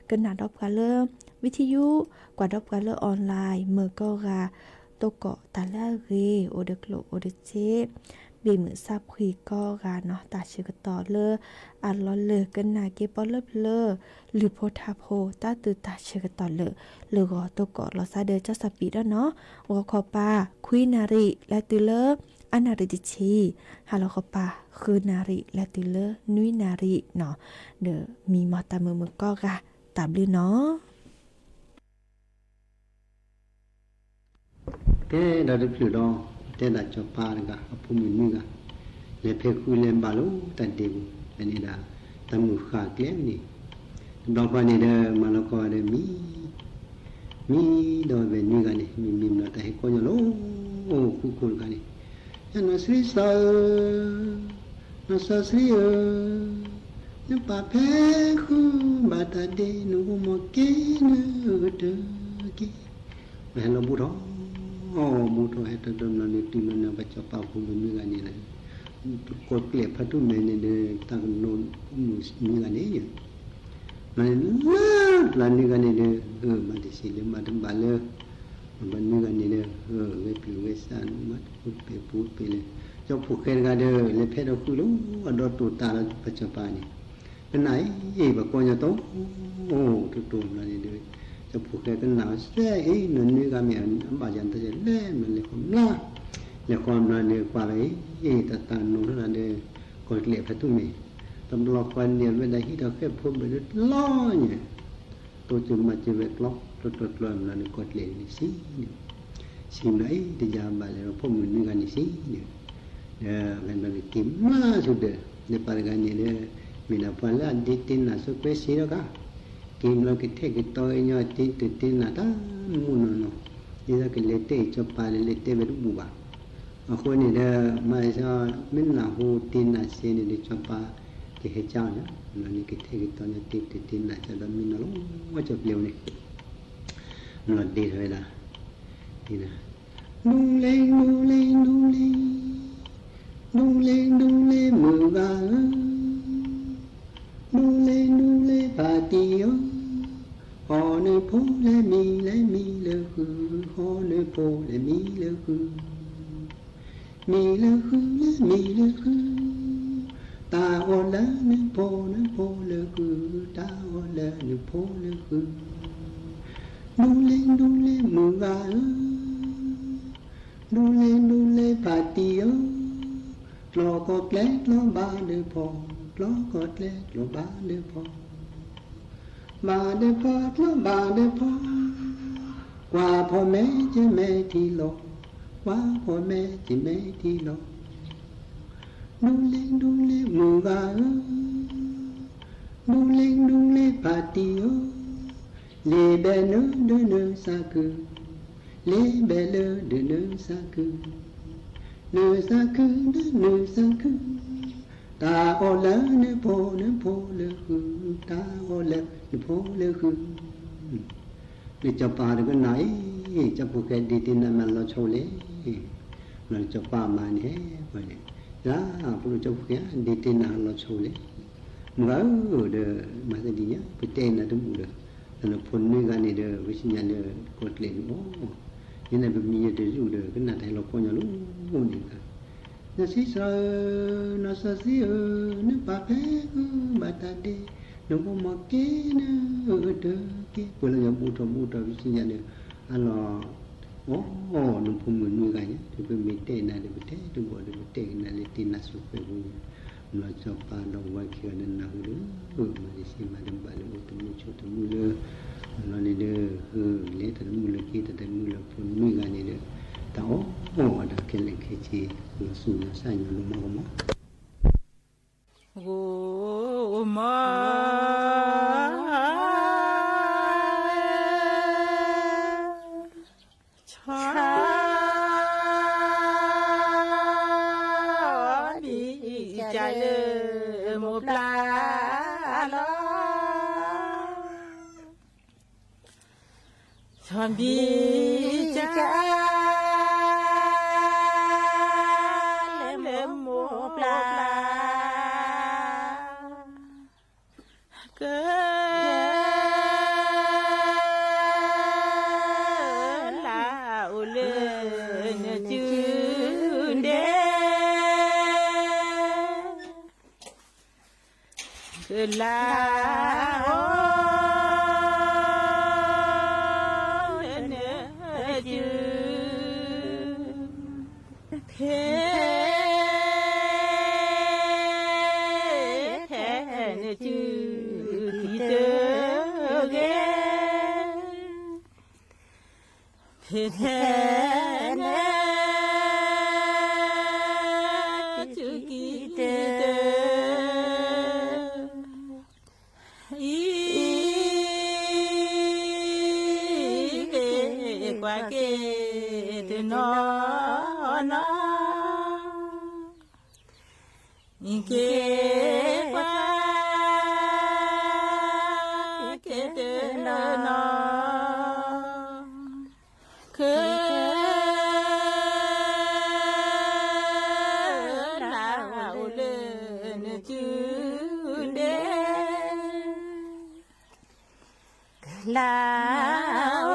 กันนาดอบกาเลอร์วิทยุกว่าดอบกาเลอร์ออนไลน์เมื่อก็กาโตเกาะตาลาเรโอเดกโลโอเดเจบีมือซับคุยก็กาเนาะตาชื่อก็ต่อเลออันล้อเลอกันนาเกปอเลเลอหรือโพธาโพตาตือตาชื่อก็ต่อเลก็โตเกาะลอซาเดเจ้าสปีดเนาะวอคอปาคุยนาริและตือเลออันนาริดิชีฮาโลคปาคือนาริและติเลอนุยนาริเนาะเดมีมอตามือก็กะตามลือเนาะเต้ดาดิพลูดอเต้ดาจอปาร์กะอพุมิมิกะเลเพคุเลมบาลูตันเดบุอันนี้ดาตามุขะเกลมนี่ดอกวันนี้เดมาลกอเดมีดอเวนิกะนี่มีมนาตาเฮโกญโลโอ้คุกะนี่Nasri sa, nasri ne pape khu batade nu moke nu de ki. Hello budo, oh budo heta dom na ni tim na baca pa pu mi ga ni na. Ko kle phatu me ne de ta no mi ga ni ya. Ma la ni ga ni de ma de si le ma de ba le. Ban mi ga ni de we pi we san maพูดไปเลยเจ้าผูกแขนกันเด้อเลยเพชรเอาคือรู้ว่าดอตูตาแล้วปัจจุบันนี่เป็นไหนยี่บกวนจะโตโอ้ตุ่มๆนั่นนี่เด้อเจ้าผูกแขนกันหนาวแซ่หนุนนี่ก็มีอันบายันตะเจเล่มันเลยความน่าเลยความนั่นเนี่ยกว่าไรตาตาหนูนั่นเด้อกดเลียบไปตุ้มนี่ตำรวจควันเนี่ยเวลาที่เราแค่พูดไปด้วยล้อเนี่ยตัวจึงมาจะเวกล็อกตัวลอยมันกดเลียบนี่สิสิ่งไหนที่จะมาแล้วพวกมันมีกันสิเนี่ยกันแบบกิมมาสุดเดี๋ยวปารกันเนี่ยมีน้ำพันละดิตินน่ะสุดเป็นสิ่งละกันกิมเราคิดเท่กิโตเนาะตินน่ะตั้งมุนเนาะนี่ถ้ากิเลเตจบไปเลเตเป็นบุบะคนนี้มาจะไม่น่าหูตินน่ะเสียนี่จบไปที่เหตุการณ์เนี่ยนี่คิดเท่กิโตเนี่ยตินน่ะจะโดนมีน่ะลูกว่าจะเปลี่ยวเนี่ยนั่นดีเลยนะนี่นะนุ่งเลมือกานุ่งเลปาติโอฮอเนโพเลมีเลคือฮอเนโพเลมีเลคือเลคือตาโอเลเนโพเลคือตาโอเลเนโพเลคือนุ่งเลมือกาดูเลปาติโอลอกอดเล็กลอบาเดพอลอกอดเล็กลอบาเดพอบาเดพอลอบาเดพอกว่าพ่อแม่จะแม่ที่หลอกว่าพ่อแม่จะแม่ที่หลอกดูเลมือกาดูเลปาติโอเลเบเนเนสักles belles de Neusaku, ta ola ne po le hu, ta ola ne po le hu. Ni chapa de cái nãy, chapu cái đi tin là mình lo chou le, lo chapa mà nè, vậy nè, lá, phụ chapu cái đi tin là lo chou le, ngỡ de mà cái gì nhá, cái tên là đúng được, là phun nuôi cái này de, với sinh nhật de, cột lên bó. Như này mình nhìn thấy dù được cái nào thay lọc coi nhà lúc ổn định cả nó xí sờ nó sờ xí nó bà phê bà ta đi nó có một cái nó đỡ cái vừa là nhà bù trò với sinh được anh là nó phun mình nuôi gà nhá thì bên mình tê này để thế tôi gọi được tê này để tin là sụp về vùng nó cho bà đồng vai kia nên nào đứa mà đi xem mà đừng bảo là tụi mình cho tụi mình lơ nó này đứa lấy tụi mình lơ kia tụi mình lơ phun nuôi gà này đứa tao đã cái lệnh cái gì nó sụn nó sai nó lông máu máuโอ้มา อนบีจ้าเลมโมปลาเกินลาอุเลเนจืนเดเกินลาเพแทนจืที่เตเกเพแทนจืกีเตอีเกกว่าเกเตนอนอีเกกว่าเกเตนอนคือลาวเลนจืนเดลาว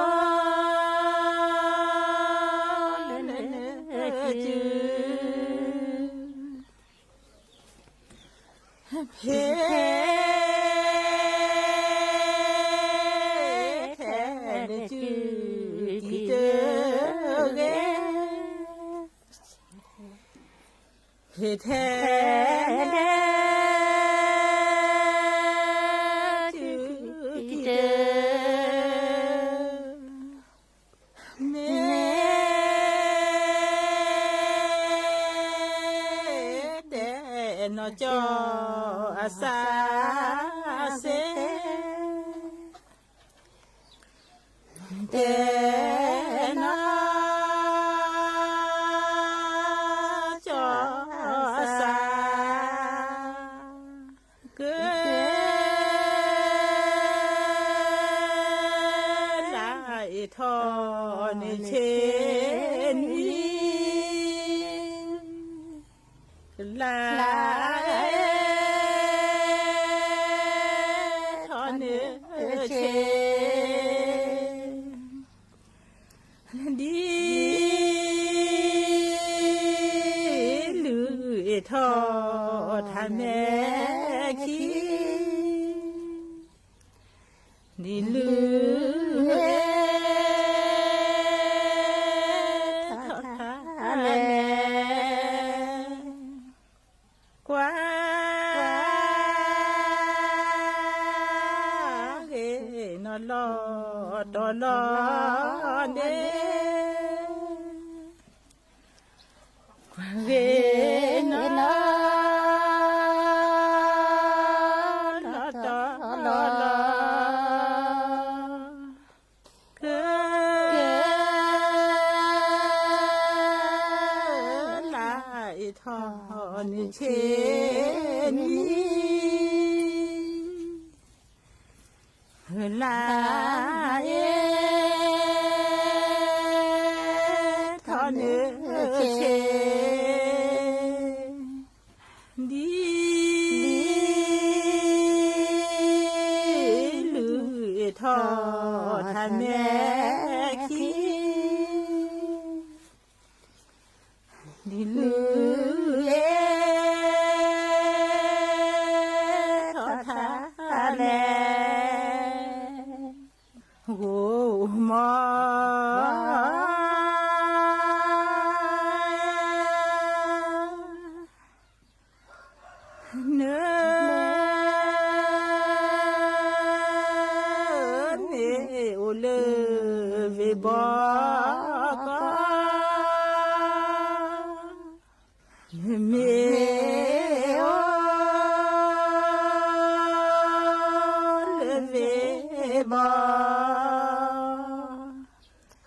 เพแทนจืที่เตเกเพแทนจืที่เตเนเดนจออาซาเซเดนาจออาซาเกลายทอนเชนีลายทอนเชดีลือทอทาแม่คีดีลือทอทาแม่กว่าเกนอลอดอลอเดกว่าเกนอลอดอลอเกลายทอนเชนีลายทอนเชดีลือทอทาแม่คีดีลือทอทาแม่โอ้มอเนโอเลเวบอกเมโอเลเวบอก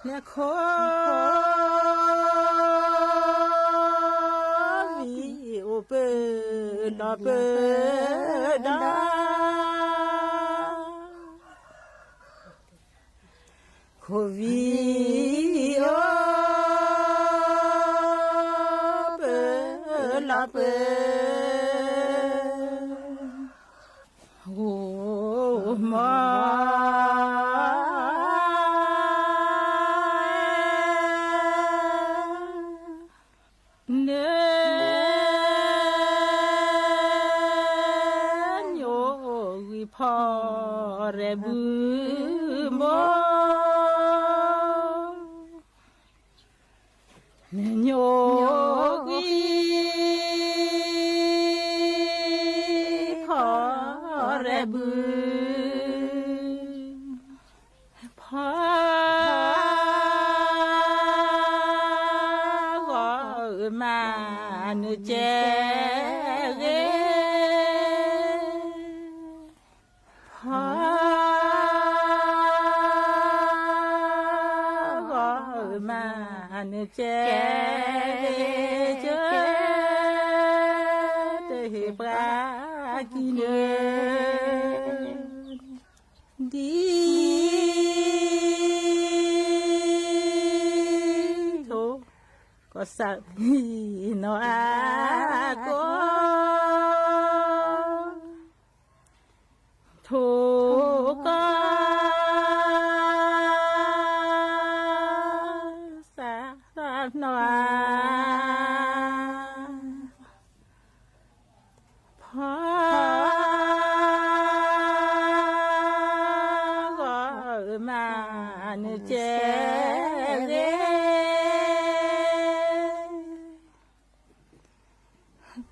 และขอวีโอเปลาเปดาโควี เปโอ้มาเนโยวิพอเรบุโมเนโยวิพอเรบุพอมาเนเจเรพอมาเนเจเจเตหิปรากิเนดีโทก็สักโนอาโกโทก็สักโนอาพอมาเนเจเร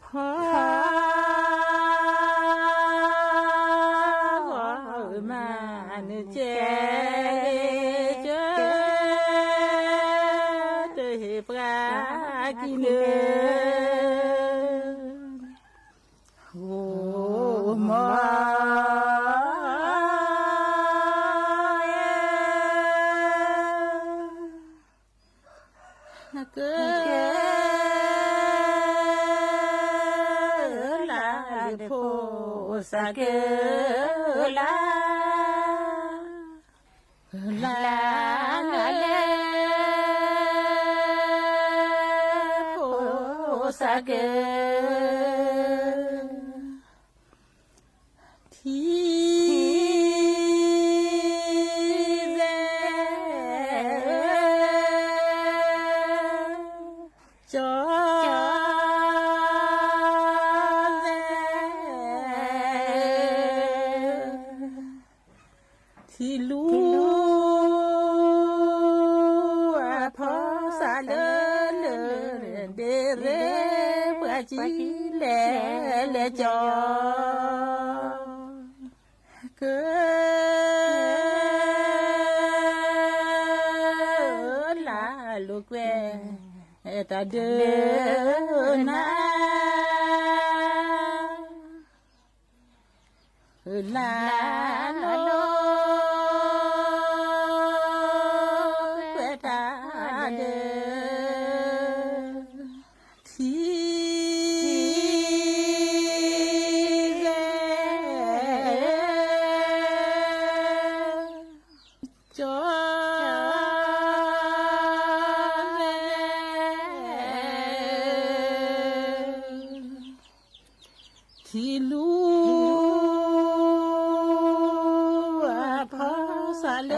พอมาเนเจเจเตหิปรากิเนโอ้มาเกิลาโพสะเกลาลาเลโพสะเกทีจอที่รู้พอสาเลเดเรปะจีเลจอเกิลาลูกแวตาเดินนาลาโลเวตาเดินที่เรจอที่รู้พอสาเล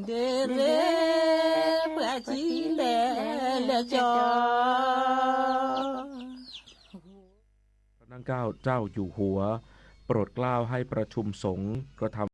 เดเรปะจีเลจอ พระนางเจ้าเจ้าอยู่หัวโปรดเกล้าให้ประชุมสงฆ์กระทำ